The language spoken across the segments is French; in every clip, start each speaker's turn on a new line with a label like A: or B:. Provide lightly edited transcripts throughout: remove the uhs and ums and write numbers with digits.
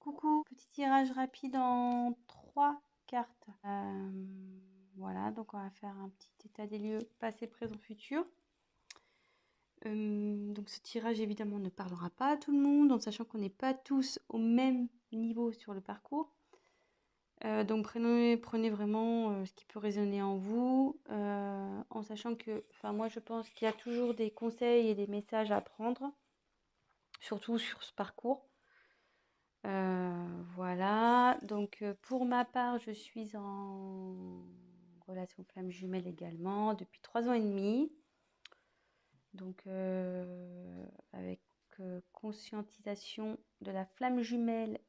A: Coucou, petit tirage rapide en 3 cartes. Voilà, donc on va faire un petit état des lieux passé, présent, futur. Donc ce tirage évidemment ne parlera pas à tout le monde, en sachant qu'on n'est pas tous au même niveau sur le parcours. Donc prenez vraiment ce qui peut résonner en vous, en sachant que, moi je pense qu'il y a toujours des conseils et des messages à prendre, surtout sur ce parcours. Voilà, donc pour ma part, je suis en relation flamme jumelle également depuis 3 ans et demi. Donc avec conscientisation de la flamme jumelle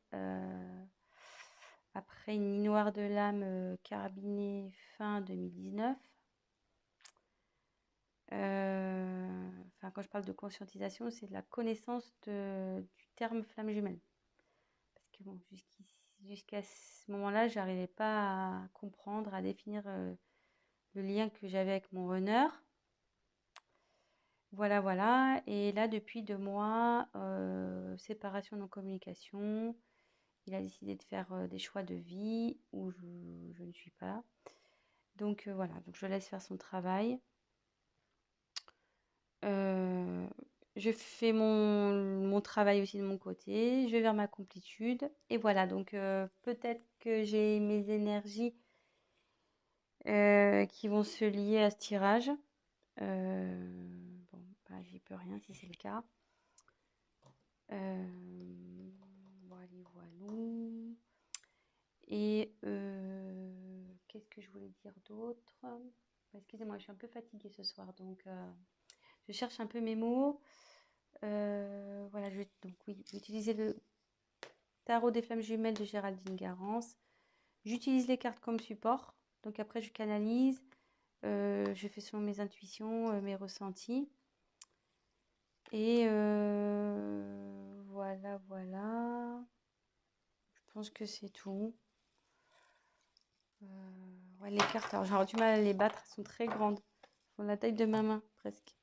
A: après une nuit noire de l'âme carabinée fin 2019. Quand je parle de conscientisation, c'est de la connaissance du terme flamme jumelle. Parce que bon, jusqu'à ce moment-là, j'arrivais pas à comprendre, à définir le lien que j'avais avec mon runner. Voilà, voilà. Et là, depuis 2 mois, séparation non-communication. Il a décidé de faire des choix de vie où je ne suis pas. Donc voilà, donc je laisse faire son travail. Je fais mon travail aussi de mon côté. Je vais vers ma complétude. Et voilà, donc peut-être que j'ai mes énergies qui vont se lier à ce tirage. Bon, j'y peux rien si c'est le cas. Voilà, voilà. Et qu'est-ce que je voulais dire d'autre? Excusez-moi, je suis un peu fatiguée ce soir, donc je cherche un peu mes mots. Voilà, je vais utiliser le tarot des flammes jumelles de Géraldine Garance. J'utilise les cartes comme support, donc après je canalise. Je fais selon mes intuitions, mes ressentis. Et voilà, voilà. Je pense que c'est tout. Ouais, les cartes, alors j'aurais du mal à les battre, elles sont très grandes. Elles font la taille de ma main, presque.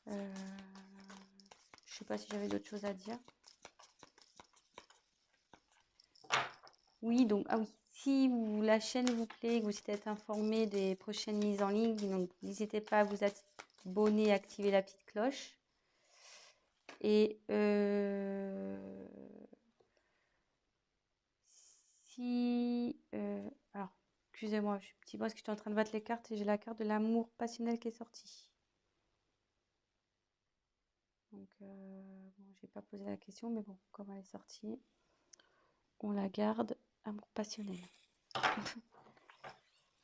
A: Je sais pas si j'avais d'autres choses à dire. Oui, donc, oui. Si la chaîne vous plaît, que vous êtes informé des prochaines mises en ligne, donc n'hésitez pas à vous abonner et activer la petite cloche. Et alors, excusez-moi, je suis petit parce que je suis en train de battre les cartes et j'ai la carte de l'amour passionnel qui est sortie. Donc, bon, j'ai pas posé la question, mais bon, comme elle est sortie, on la garde. Amour passionnel.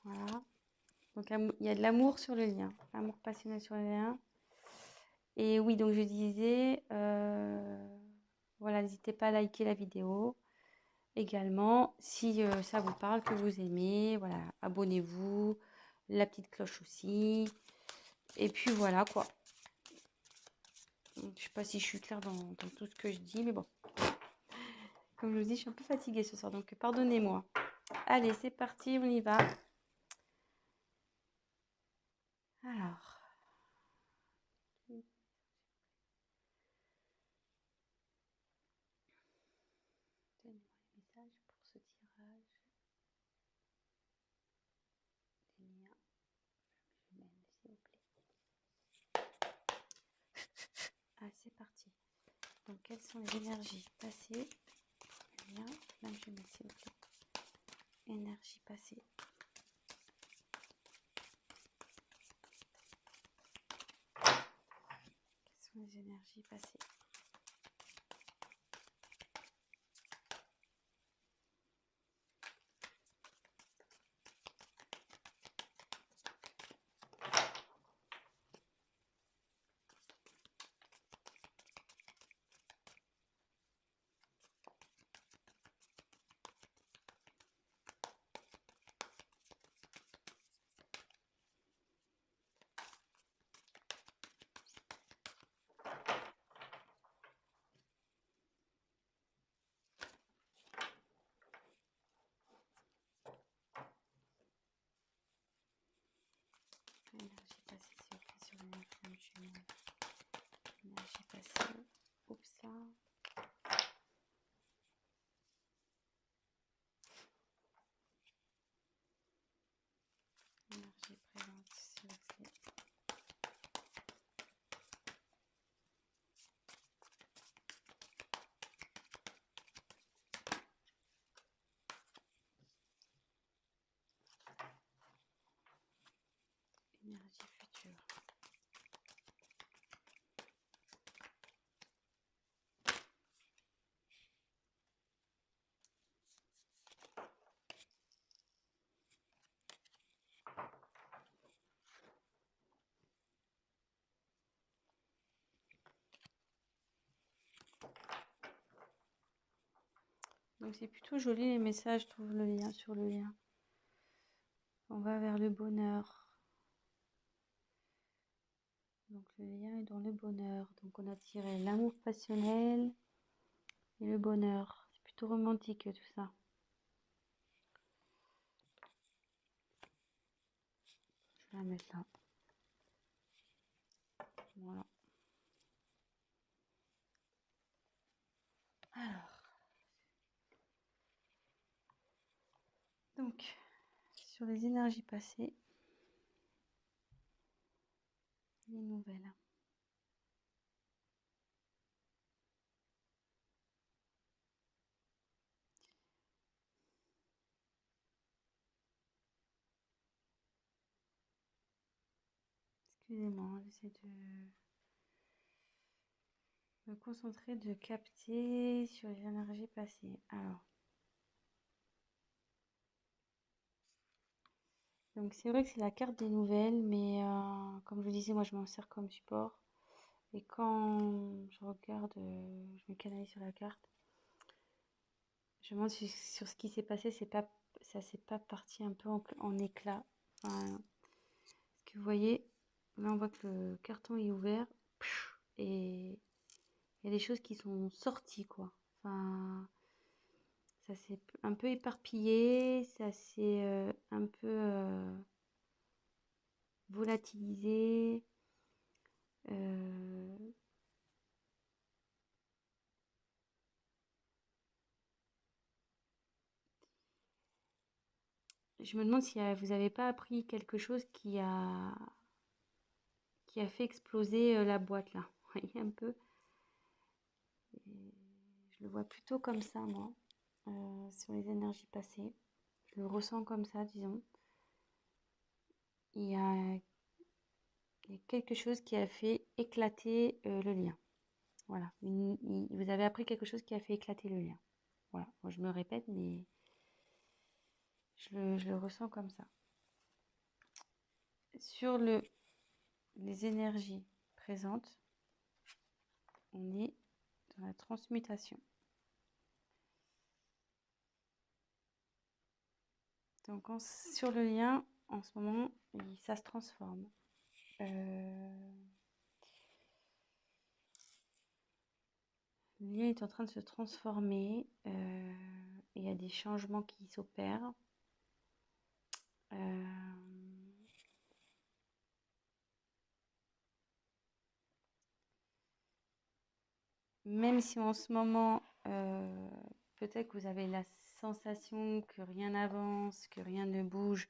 A: Voilà. Donc, il y a de l'amour sur le lien. Amour passionnel sur le lien. Et oui, donc je disais, voilà, n'hésitez pas à liker la vidéo. Également, si ça vous parle, que vous aimez, voilà, abonnez-vous, la petite cloche aussi. Et puis voilà quoi. Je sais pas si je suis claire dans tout ce que je dis, mais bon. Comme je vous dis, je suis un peu fatiguée ce soir, donc pardonnez-moi. Allez, c'est parti, on y va. Alors. Donnez-moi les messages pour ce tirage. Des liens jumelles, s'il vous plaît. Ah, c'est parti. Donc, quelles sont les énergies passées? Lien, flamme jumelle, s'il vous plaît. Énergie passée. Quelles sont les énergies passées? Donc c'est plutôt joli les messages, je trouve, le lien sur le lien. On va vers le bonheur. Donc le lien est dans le bonheur. Donc on a tiré l'amour passionnel et le bonheur. C'est plutôt romantique tout ça. Je vais la mettre là. Voilà. Alors, donc, sur les énergies passées, les nouvelles. Excusez-moi, j'essaie de me concentrer, de capter sur les énergies passées. Alors, donc c'est vrai que c'est la carte des nouvelles, mais comme je vous disais, moi je m'en sers comme support. Et quand je regarde, je me canalise sur la carte, je me demande sur ce qui s'est passé, ça s'est pas parti un peu en éclats. Enfin, ce que vous voyez, là on voit que le carton est ouvert et il y a des choses qui sont sorties, quoi. Enfin, ça s'est un peu éparpillé, ça s'est un peu volatilisé. euh, je me demande si vous n'avez pas appris quelque chose qui a fait exploser la boîte là. Vous voyez un peu. Et je le vois plutôt comme ça, moi, sur les énergies passées. Je le ressens comme ça, disons. Il y a, il y a quelque chose qui a fait éclater le lien. Voilà. Vous avez appris quelque chose qui a fait éclater le lien. Voilà. Moi, je me répète, mais je le ressens comme ça. Sur les énergies présentes, on est dans la transmutation. Donc sur le lien, en ce moment, ça se transforme. Le lien est en train de se transformer. Il y a des changements qui s'opèrent. Même si en ce moment, peut-être que vous avez la sensation que rien n'avance, que rien ne bouge.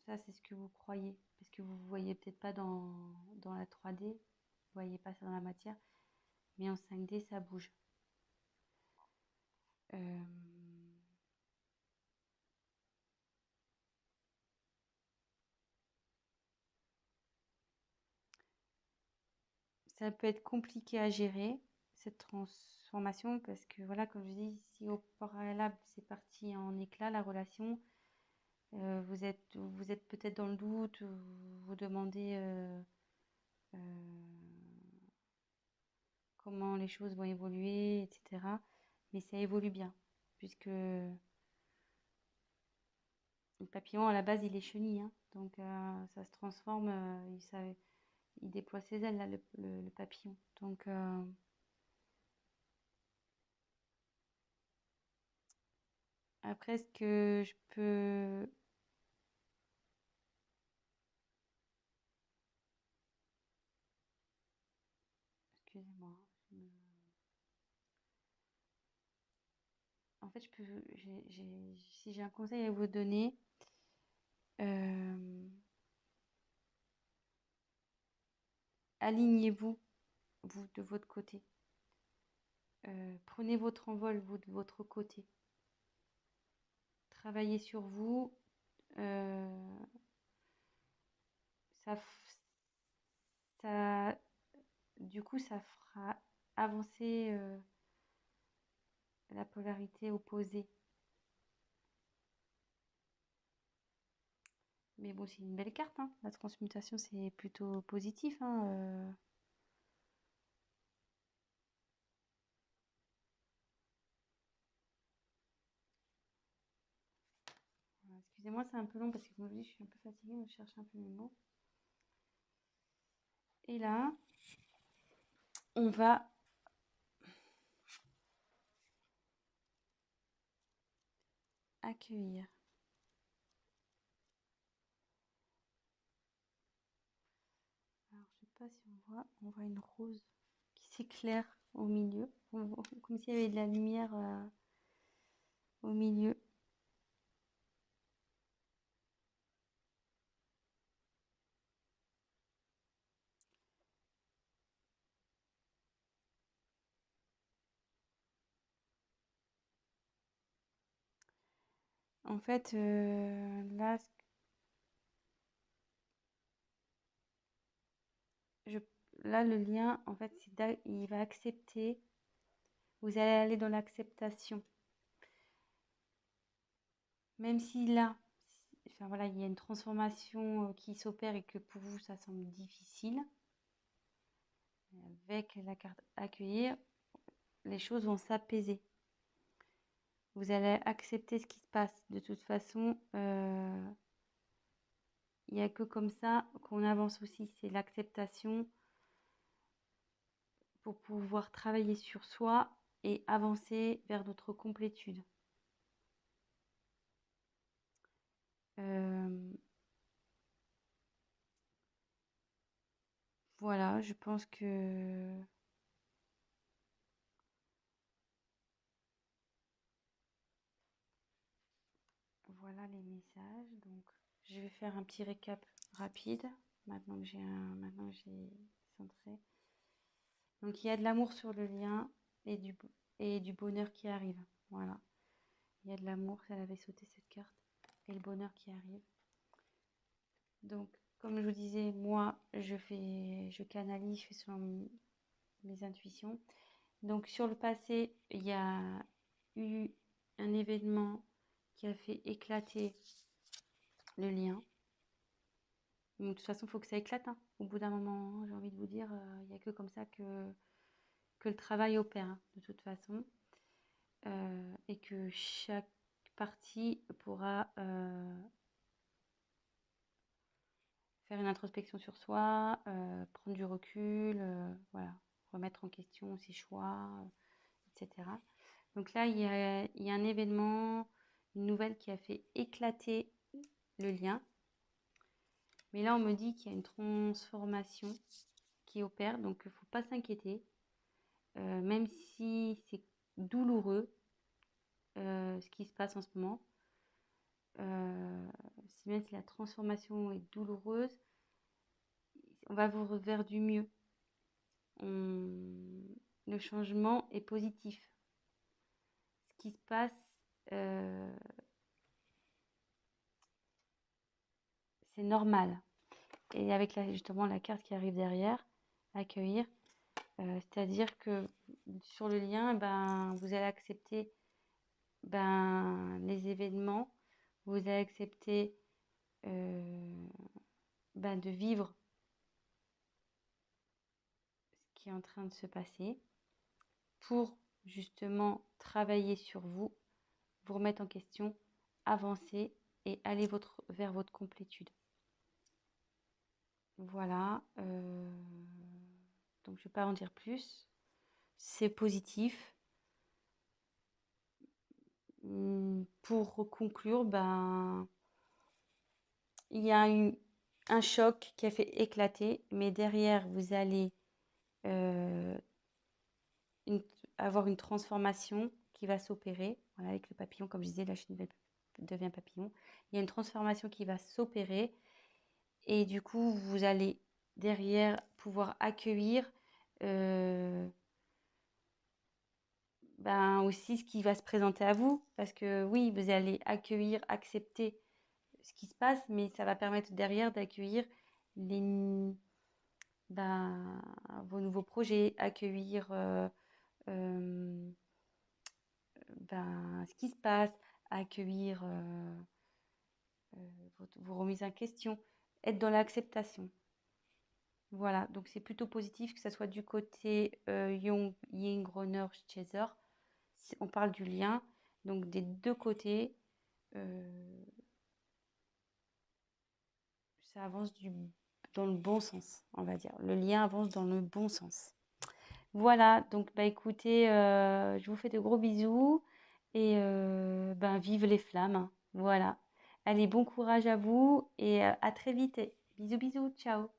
A: Ça, c'est ce que vous croyez. Parce que vous ne voyez peut-être pas dans la 3D. Vous ne voyez pas ça dans la matière. Mais en 5D, ça bouge. Euh, Ça peut être compliqué à gérer, cette transformation, parce que voilà, comme je dis, si au préalable c'est parti en éclat, la relation, vous êtes peut-être dans le doute, vous vous demandez euh, comment les choses vont évoluer, etc. Mais ça évolue bien, puisque le papillon, à la base, il est chenille, hein, donc ça se transforme, il déploie ses ailes, là, le papillon. Donc, après, ce que je peux... Excusez-moi. En fait, si j'ai un conseil à vous donner, euh, alignez-vous, vous, de votre côté. Prenez votre envol, vous, de votre côté. Travaillez sur vous. euh, ça, ça, du coup, ça fera avancer la polarité opposée. Mais bon, c'est une belle carte, hein. La transmutation, c'est plutôt positif, hein. Excusez-moi, c'est un peu long parce que comme je vous dis, je suis un peu fatiguée, donc je cherche un peu mes mots. Et là, on va accueillir. Alors, je sais pas si on voit une rose qui s'éclaire au milieu, comme s'il y avait de la lumière au milieu. En fait, là, je, là, le lien, en fait, il va accepter. Vous allez aller dans l'acceptation. Même si là, enfin voilà, il y a une transformation qui s'opère et que pour vous, ça semble difficile, avec la carte accueillir, les choses vont s'apaiser. Vous allez accepter ce qui se passe. De toute façon, il n'y a que comme ça qu'on avance aussi. C'est l'acceptation pour pouvoir travailler sur soi et avancer vers notre complétude. Voilà, je pense que voilà les messages. Donc, je vais faire un petit récap rapide. Maintenant que j'ai centré. Donc, il y a de l'amour sur le lien et du bonheur qui arrive. Voilà. Il y a de l'amour, elle avait sauté cette carte. Et le bonheur qui arrive. Donc, comme je vous disais, moi, je canalise, je fais selon mes intuitions. Donc, sur le passé, il y a eu un événement qui a fait éclater le lien. Donc, de toute façon, il faut que ça éclate, hein. Au bout d'un moment, j'ai envie de vous dire, il n'y a que comme ça que le travail opère, hein, de toute façon. Et que chaque partie pourra faire une introspection sur soi, prendre du recul, voilà, remettre en question ses choix, etc. Donc là, il y a un événement, une nouvelle qui a fait éclater le lien. Mais là, on me dit qu'il y a une transformation qui opère, donc il ne faut pas s'inquiéter. Même si c'est douloureux, ce qui se passe en ce moment, même si la transformation est douloureuse, on va vous vers du mieux. Le changement est positif. Ce qui se passe, euh, c'est normal. Et avec justement la carte qui arrive derrière, accueillir, c'est-à-dire que sur le lien, ben, vous allez accepter les événements, vous allez accepter de vivre ce qui est en train de se passer pour justement travailler sur vous, vous remettre en question, avancer et aller vers votre complétude. Voilà. Donc je ne vais pas en dire plus. C'est positif. Pour conclure, il y a eu un choc qui a fait éclater, mais derrière, vous allez avoir une transformation qui va s'opérer. Voilà, avec le papillon, comme je disais, la chenille devient papillon. Il y a une transformation qui va s'opérer et du coup, vous allez derrière pouvoir accueillir aussi ce qui va se présenter à vous. Parce que oui, vous allez accueillir, accepter ce qui se passe, mais ça va permettre derrière d'accueillir les, vos nouveaux projets, accueillir ce qui se passe, accueillir vos remises en question, être dans l'acceptation. Voilà, donc c'est plutôt positif que ça soit du côté Jung, Ying, Groner, Chaser. On parle du lien, donc des deux côtés. ça avance dans le bon sens, on va dire. Le lien avance dans le bon sens. Voilà, donc bah écoutez, je vous fais de gros bisous et ben vive les flammes. Voilà. Allez, bon courage à vous et à très vite. Bisous, bisous, ciao.